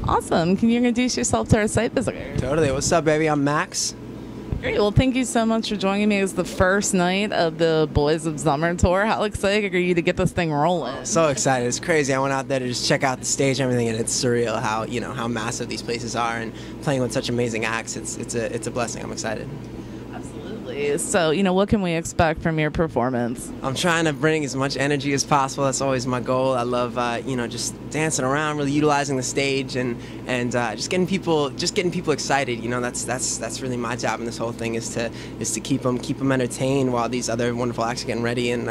Awesome. Can you introduce yourself to our site visitors? Totally. What's up, baby? I'm Max. Great. Well, thank you so much for joining me. It's the first night of the Boys of Zummer tour. How excited are you to get this thing rolling? So excited. It's crazy. I went out there to just check out the stage and everything, and it's surreal how, how massive these places are, and playing with such amazing acts. It's a blessing. I'm excited. Absolutely. So, what can we expect from your performance? I'm trying to bring as much energy as possible. That's always my goal. I love, just dancing around, really utilizing the stage, and just getting people excited. That's really my job in this whole thing is to keep them entertained while these other wonderful acts are getting ready, and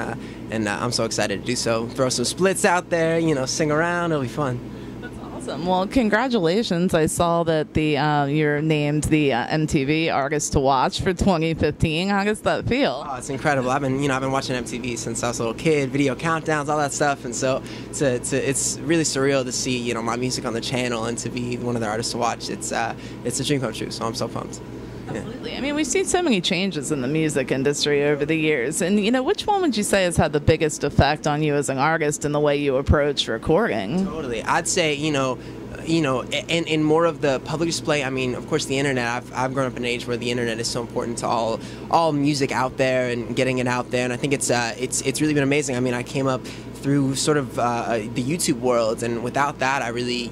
I'm so excited to do so. Throw some splits out there, sing around. It'll be fun. Well, congratulations. I saw that you're named the MTV Artist to Watch for 2015. How does that feel? Oh, it's incredible. I've been watching MTV since I was a little kid, video countdowns, all that stuff, and so it's really surreal to see, my music on the channel and to be one of the artists to watch. It's a dream come true, so I'm so pumped. Absolutely. I mean, we've seen so many changes in the music industry over the years. And, which one would you say has had the biggest effect on you as an artist and the way you approach recording? Totally. I'd say, in more of the public display, I mean, of course, the internet. I've grown up in an age where the internet is so important to all music out there and getting it out there. And I think it's really been amazing. I mean, I came up through sort of the YouTube world, and without that, I really,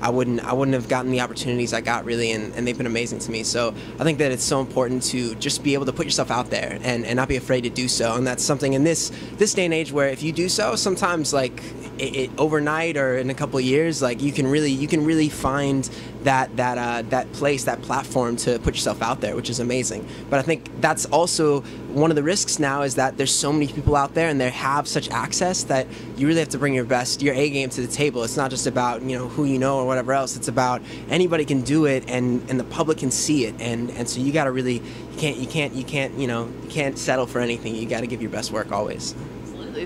I wouldn't have gotten the opportunities I got, really, and they've been amazing to me. So I think that it's so important to just be able to put yourself out there and not be afraid to do so. And that's something in this day and age where if you do so, sometimes like it overnight or in a couple of years, like you can really find that place, that platform to put yourself out there, which is amazing. But I think that's also one of the risks now, is that there's so many people out there and they have such access that you really have to bring your A game to the table. It's not just about who you know or whatever else. It's about anybody can do it, and the public can see it, and so you got to really you can't settle for anything. You got to give your best work always.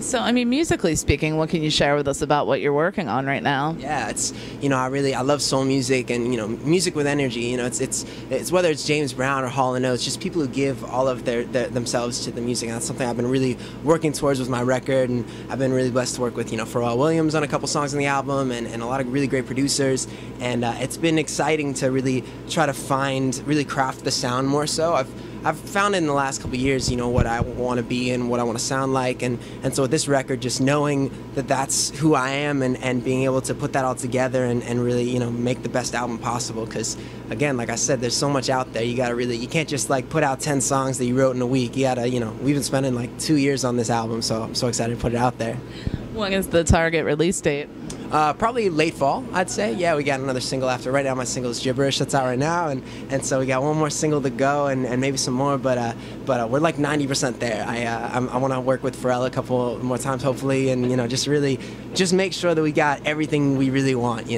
So, I mean, musically speaking, what can you share with us about what you're working on right now? Yeah, it's I love soul music and music with energy. It's whether it's James Brown or Hall & Oates, just people who give all of their themselves to the music. And that's something I've been really working towards with my record, and I've been really blessed to work with Pharrell Williams on a couple songs on the album, and a lot of really great producers. And it's been exciting to really try to really craft the sound more so. I've found in the last couple of years, what I want to be and what I want to sound like, and so with this record, just knowing that that's who I am, and being able to put that all together and really, make the best album possible. Because again, like I said, there's so much out there. You can't just like put out 10 songs that you wrote in a week. You gotta, we've been spending like 2 years on this album, so I'm so excited to put it out there. When is the target release date? Probably late fall, I'd say. Yeah, we got another single after. Right now, my single is Gibberish. That's out right now, and so we got one more single to go, and maybe some more. But we're like 90% there. I want to work with Pharrell a couple more times, hopefully, and just make sure that we got everything we really want.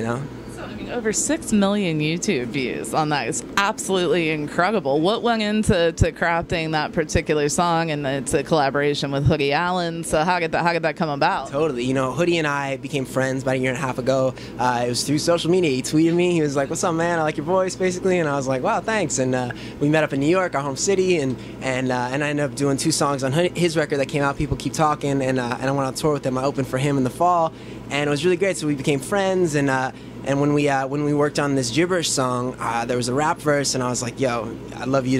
Over 6 million YouTube views on that is absolutely incredible. What went into crafting that particular song? And it's a collaboration with Hoodie Allen. So how did that come about? Totally. Hoodie and I became friends about a year and a half ago. It was through social media. He tweeted me. He was like, "What's up, man? I like your voice," basically. And I was like, "Wow, thanks." And we met up in New York, our home city, and I ended up doing 2 songs on his record that came out, People Keep Talking, and I went on tour with him. I opened for him in the fall, and it was really great. So we became friends, and when we worked on this Gibberish song, there was a rap verse, and I was like, "Yo, I'd love you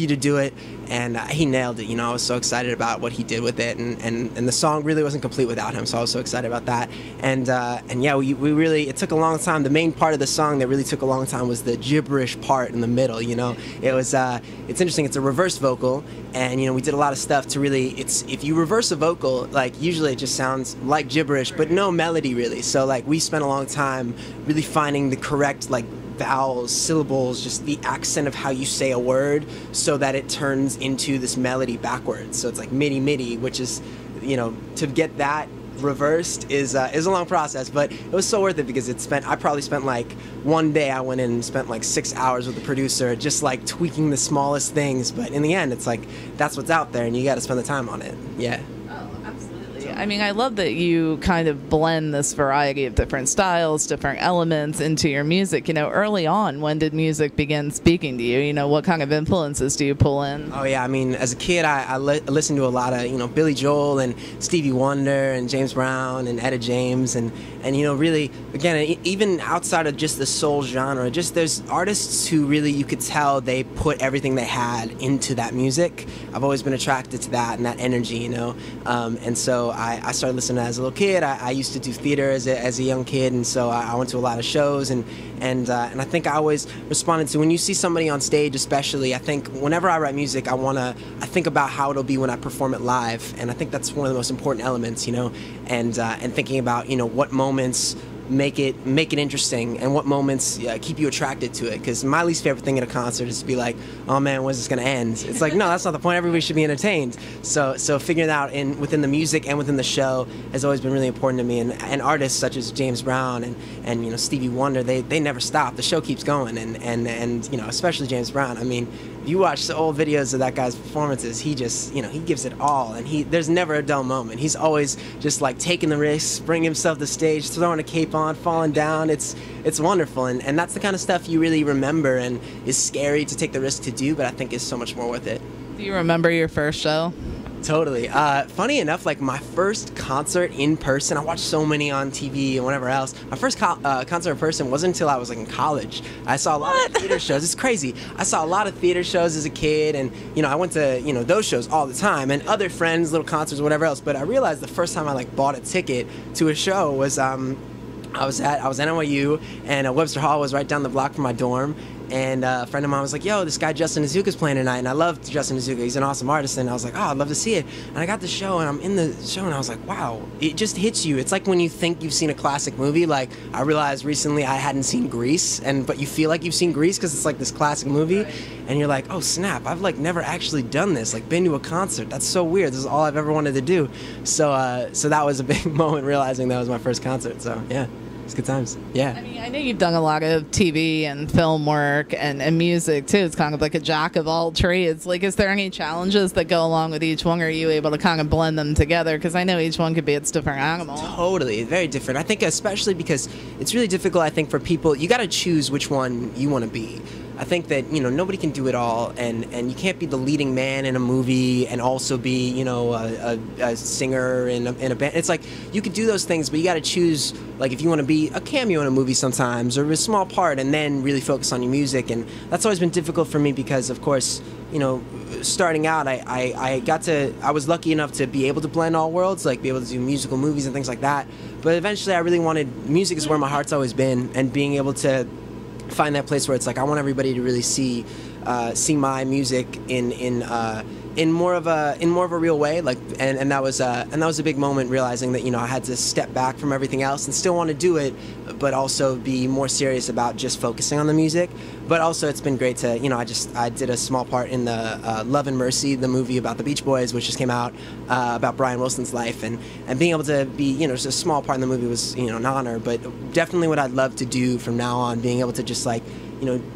to do it." And he nailed it. I was so excited about what he did with it, and the song really wasn't complete without him. So I was so excited about that. And yeah, we really, it took a long time. The main part of the song that really took a long time was the gibberish part in the middle. It was it's interesting. It's a reverse vocal, and we did a lot of stuff to really. If you reverse a vocal, like usually it just sounds like gibberish, but no melody really. So like we spent a long time really finding the correct vowels, syllables, just the accent of how you say a word, so that it turns into this melody backwards. So it's like midi, which is, to get that reversed is a long process, but it was so worth it because I probably spent like one day. I went in and spent like 6 hours with the producer, just like tweaking the smallest things. But in the end, it's like that's what's out there, and you got to spend the time on it. Yeah. Oh, absolutely. I mean, I love that you kind of blend this variety of different styles, different elements into your music. You know, early on, when did music begin speaking to you? You know, what kind of influences do you pull in? Oh yeah, I mean, as a kid, I listened to a lot of, Billy Joel and Stevie Wonder and James Brown and Etta James and really, again, even outside of just the soul genre, just there's artists who really, you could tell they put everything they had into that music. I've always been attracted to that and that energy, and so I started listening to that as a little kid. I used to do theater as a young kid, and so I went to a lot of shows, and I think I always responded to, when you see somebody on stage especially, I think whenever I write music, I think about how it'll be when I perform it live, and I think that's one of the most important elements, and thinking about, what moments make it interesting, and what moments keep you attracted to it. Because my least favorite thing at a concert is to be like, oh man, when's this gonna end? It's like, no, that's not the point. Everybody should be entertained. So figuring it out within the music and within the show has always been really important to me. And artists such as James Brown and Stevie Wonder, they never stop. The show keeps going, and especially James Brown. I mean, if you watch the old videos of that guy's performances, he just, he gives it all, and there's never a dull moment. He's always just like taking the risks, bringing himself to stage, throwing a cape on, falling down. It's wonderful, and that's the kind of stuff you really remember, and is scary to take the risk to do, but I think is so much more worth it. Do you remember your first show? Totally. Funny enough, like my first concert in person, I watched so many on TV and whatever else. My first concert in person wasn't until I was like in college. I saw a lot of theater shows. It's crazy. I saw a lot of theater shows as a kid, and I went to those shows all the time, and other friends, little concerts, whatever else. But I realized the first time I like bought a ticket to a show was I was at NYU, and Webster Hall was right down the block from my dorm. And a friend of mine was like, yo, this guy Justin Azuka's playing tonight. And I loved Justin Azuka. He's an awesome artist. And I was like, oh, I'd love to see it. And I got the show, and I'm in the show, and I was like, wow, it just hits you. It's like when you think you've seen a classic movie. Like, I realized recently I hadn't seen Grease, but you feel like you've seen Grease because it's like this classic movie. And you're like, oh, snap, I've like never actually done this. Like, been to a concert. That's so weird. This is all I've ever wanted to do. So that was a big moment, realizing that was my first concert. So, yeah. It's good times. Yeah. I mean, I know you've done a lot of TV and film work and music too. It's kind of like a jack of all trades. Like, is there any challenges that go along with each one? Or are you able to kind of blend them together? Because I know each one could be its different animal. Totally. Very different. I think especially because it's really difficult, I think, for people. You got to choose which one you want to be. I think that, nobody can do it all, and you can't be the leading man in a movie and also be, a singer in a band. It's like, you could do those things, but you got to choose, like, if you want to be a cameo in a movie sometimes, or a small part, and then really focus on your music. And that's always been difficult for me because, of course, starting out, I was lucky enough to be able to blend all worlds, like be able to do musical movies and things like that. But eventually I really wanted, music is where my heart's always been, and being able to find that place where it's like, I want everybody to really see my music in more of a real way, like, and that was a big moment, realizing that I had to step back from everything else and still want to do it, but also be more serious about just focusing on the music. But also, it's been great to I did a small part in the Love and Mercy, the movie about the Beach Boys, which just came out, about Brian Wilson's life, and being able to be just a small part in the movie was an honor. But definitely what I'd love to do from now on, being able to just like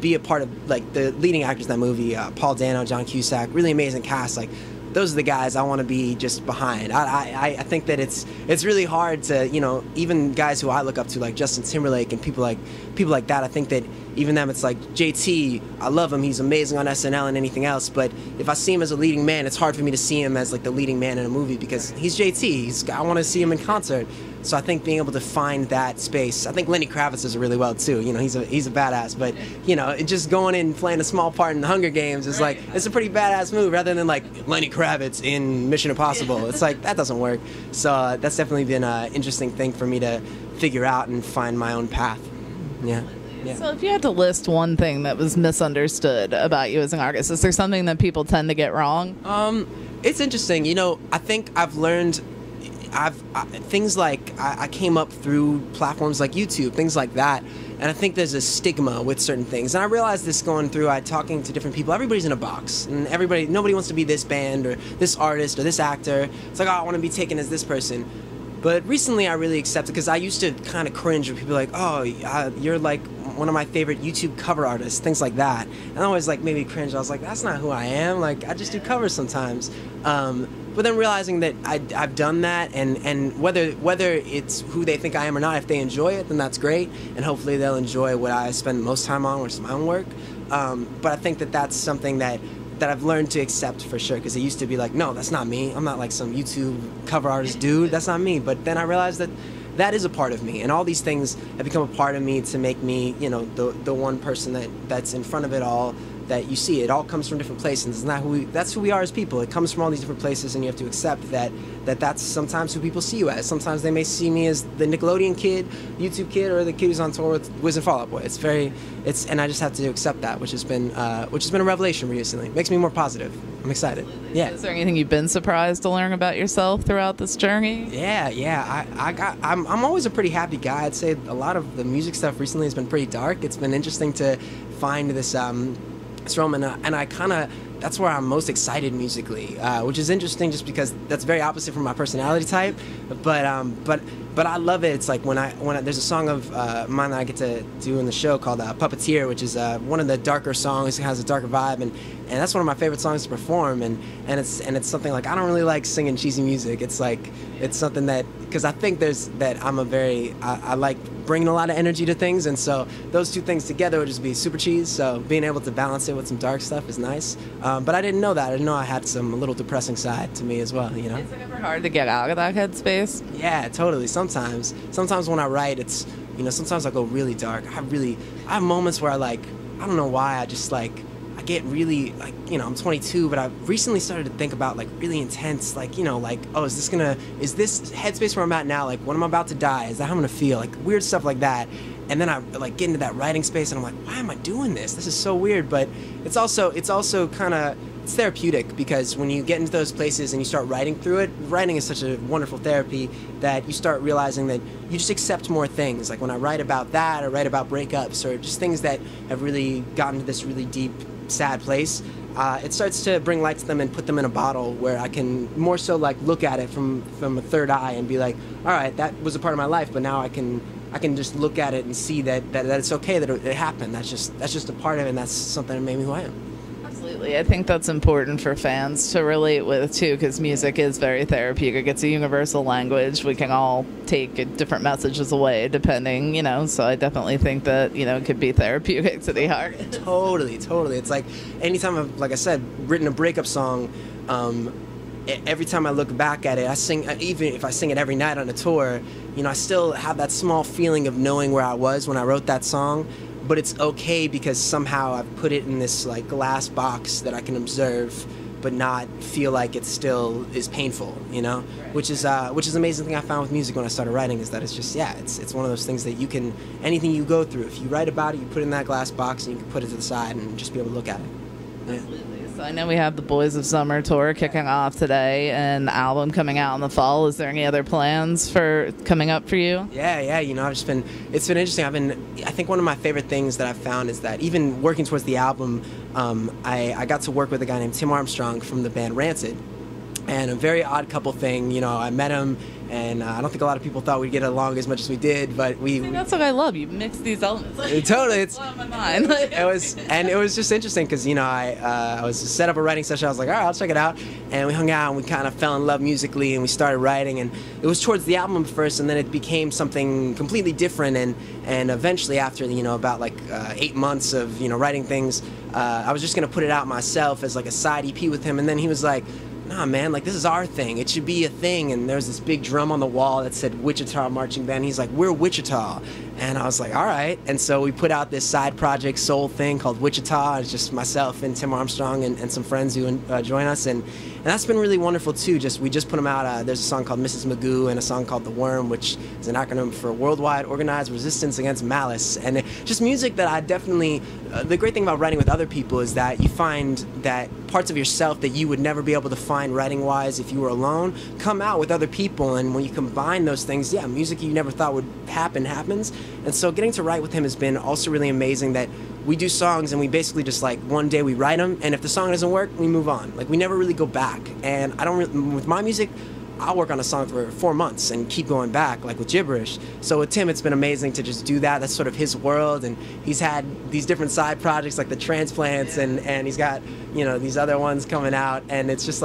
be a part of like the leading actors in that movie, Paul Dano, John Cusack, really amazing cast. Like, those are the guys I want to be just behind. I think that it's really hard to even guys who I look up to, like Justin Timberlake and people like that. I think that even them, it's like JT. I love him. He's amazing on SNL and anything else. But if I see him as a leading man, it's hard for me to see him as like the leading man in a movie because he's JT. I want to see him in concert. So I think being able to find that space. I think Lenny Kravitz does it really well too. He's a badass. But just going in and playing a small part in the Hunger Games is like, it's a pretty badass move, rather than like Lenny Kravitz in Mission Impossible. It's like, that doesn't work. So that's definitely been an interesting thing for me to figure out and find my own path. Yeah. Yeah. So if you had to list one thing that was misunderstood about you as an artist, is there something that people tend to get wrong? It's interesting. I think I've learned, things like I came up through platforms like YouTube, things like that, and I think there's a stigma with certain things. And I realized this going through, talking to different people. Everybody's in a box, and nobody wants to be this band or this artist or this actor. It's like, oh, I want to be taken as this person. But recently I really accepted, because I used to kind of cringe when people were like, oh, you're like one of my favorite YouTube cover artists, things like that. And I always like maybe cringe. I was like, that's not who I am. Like, I just do covers sometimes. But but then realizing that I've done that, and whether it's who they think I am or not, if they enjoy it, then that's great, and hopefully they'll enjoy what I spend most time on, which is my own work. But I think that that's something that I've learned to accept for sure, because it used to be like, no, that's not me. I'm not like some YouTube cover artist dude. That's not me. But then I realized that that is a part of me, and all these things have become a part of me to make me, you know, the one person that's in front of it all. That you see, it all comes from different places. That's who we are as people. It comes from all these different places, and you have to accept that's sometimes who people see you as. Sometimes they may see me as the Nickelodeon kid, YouTube kid, or the kid who's on tour with Wiz and Fall Out Boy. And I just have to accept that, which has been a revelation recently. It makes me more positive. I'm excited. Yeah. Is there anything you've been surprised to learn about yourself throughout this journey? Yeah. I'm always a pretty happy guy. I'd say a lot of the music stuff recently has been pretty dark. It's been interesting to find this realm, and I kind of, that's where I'm most excited musically, which is interesting just because that's very opposite from my personality type, but I love it. It's like when there's a song of mine that I get to do in the show called Puppeteer, which is one of the darker songs. It has a darker vibe, and that's one of my favorite songs to perform, and it's something like, I don't really like singing cheesy music. It's like, it's something that, because I think I like bringing a lot of energy to things, and so those two things together would just be super cheese. So being able to balance it with some dark stuff is nice. But I didn't know that. I didn't know I had a little depressing side to me as well, you know? Is it ever hard to get out of that headspace? Yeah, totally. Sometimes when I write, it's, you know, sometimes I go really dark. I have moments where I don't know why, I just I get really, you know, I'm 22, but I've recently started to think about really intense, you know, oh, is this headspace where I'm at now, when I'm about to die, is that how I'm gonna feel, weird stuff like that. And then I get into that writing space, and I'm like, why am I doing this? This is so weird. But it's also kind of, it's therapeutic, because when you get into those places and you start writing through it, writing is such a wonderful therapy that you start realizing that you just accept more things. Like when I write about that, or write about breakups, or just things that have really gotten to this really deep, sad place, it starts to bring light to them and put them in a bottle where I can more so look at it from a third eye and be like, all right, that was a part of my life, but now I can just look at it and see that it's okay that it happened. That's just a part of it, and that's something that made me who I am. Absolutely. I think that's important for fans to relate with, too, because music is very therapeutic. It's a universal language. We can all take different messages away depending, you know, so I definitely think that, you know, it could be therapeutic to the heart. Totally. It's like anytime I've, like I said, written a breakup song, every time I look back at it, I sing, even if I sing it every night on a tour, you know, I still have that small feeling of knowing where I was when I wrote that song, but it's okay because somehow I've put it in this glass box that I can observe but not feel like it still is painful, you know? Right. Which is an amazing thing I found with music when I started writing, is that it's just, it's one of those things that you can, anything you go through, if you write about it, you put it in that glass box and you can put it to the side and just be able to look at it. Yeah. Absolutely. So I know we have the Boys of Zummer tour kicking off today and the album coming out in the fall. Is there any other plans for coming up for you? Yeah. You know, it's been interesting. I think one of my favorite things that I've found is that even working towards the album, I got to work with a guy named Tim Armstrong from the band Rancid. And a very odd couple thing, you know, I met him, and I don't think a lot of people thought we'd get along as much as we did, but that's what I love. You mix these elements. Totally, it's on my mind. it was just interesting because, you know, I was set up a writing session. I was like, all right, I'll check it out, and we hung out and we kind of fell in love musically, and we started writing, and it was towards the album first, and then it became something completely different, and eventually after, you know, about 8 months of, you know, writing things, I was just gonna put it out myself as a side EP with him, and then he was like, nah, man, this is our thing. It should be a thing. And there was this big drum on the wall that said Wichita Marching Band. He's like, we're Wichita. And I was like, all right. And so we put out this side project soul thing called Wichita. It's just myself and Tim Armstrong and some friends who join us. And that's been really wonderful, too. We just put them out. There's a song called Mrs. Magoo and a song called The Worm, which is an acronym for Worldwide Organized Resistance Against Malice. And just music that I definitely... the great thing about writing with other people is that you find that parts of yourself that you would never be able to find writing-wise if you were alone come out with other people. And when you combine those things, music you never thought would happens. And so getting to write with him has been also really amazing, that we do songs and we basically just one day we write them, and if the song doesn't work, we move on. We never really go back. And I don't with my music, I'll work on a song for 4 months and keep going back, with Gibberish. So with Tim, it's been amazing to just do that. That's sort of his world, and he's had these different side projects like the Transplants, and he's got, you know, these other ones coming out, and it's just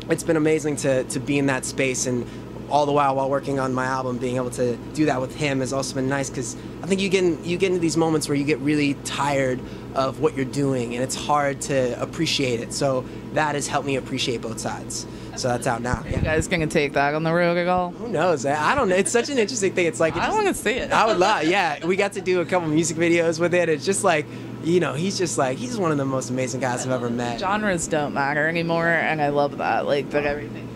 it's been amazing to be in that space, and all the while working on my album, being able to do that with him has also been nice, because I think you get into these moments where you get really tired of what you're doing, and it's hard to appreciate it. So that has helped me appreciate both sides. So that's out now. Are you guys gonna take that on the road at all? Who knows? I don't know. It's such an interesting thing. It's like I want to see it. I would love. Yeah, we got to do a couple music videos with it. It's just like, you know, he's one of the most amazing guys I've ever met. Genres don't matter anymore, and I love that. Like that everything.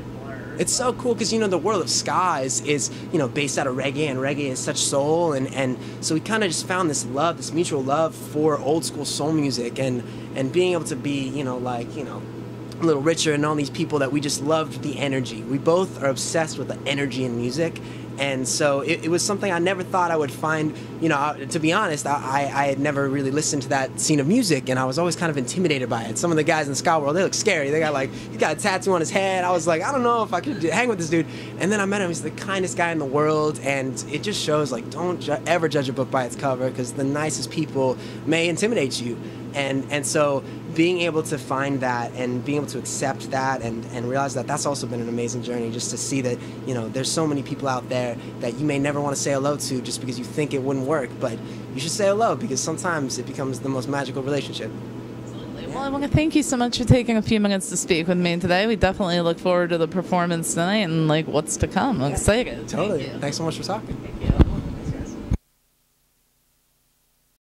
It's so cool because, you know, the world of ska is, you know, based out of reggae, and reggae is such soul, and so we kind of just found this love, this mutual love for old school soul music, and being able to be, you know, like, you know, a little richer, and all these people that we just loved the energy. We both are obsessed with the energy in music. And so it was something I never thought I would find. You know, to be honest, I had never really listened to that scene of music, and I was always kind of intimidated by it. Some of the guys in the ska world, they look scary. They got like, he got a tattoo on his head. I was like, I don't know if I could hang with this dude. And then I met him. He's the kindest guy in the world, and it just shows, like, don't ever judge a book by its cover, because the nicest people may intimidate you. And so being able to find that, and being able to accept that, and realize that that's also been an amazing journey, just to see that, you know, there's so many people out there that you may never want to say hello to just because you think it wouldn't work, but you should say hello, because sometimes it becomes the most magical relationship. Absolutely. Well, I want to thank you so much for taking a few minutes to speak with me today. We definitely look forward to the performance tonight and like what's to come. I'm excited. Totally. Thanks so much for talking. Thank you.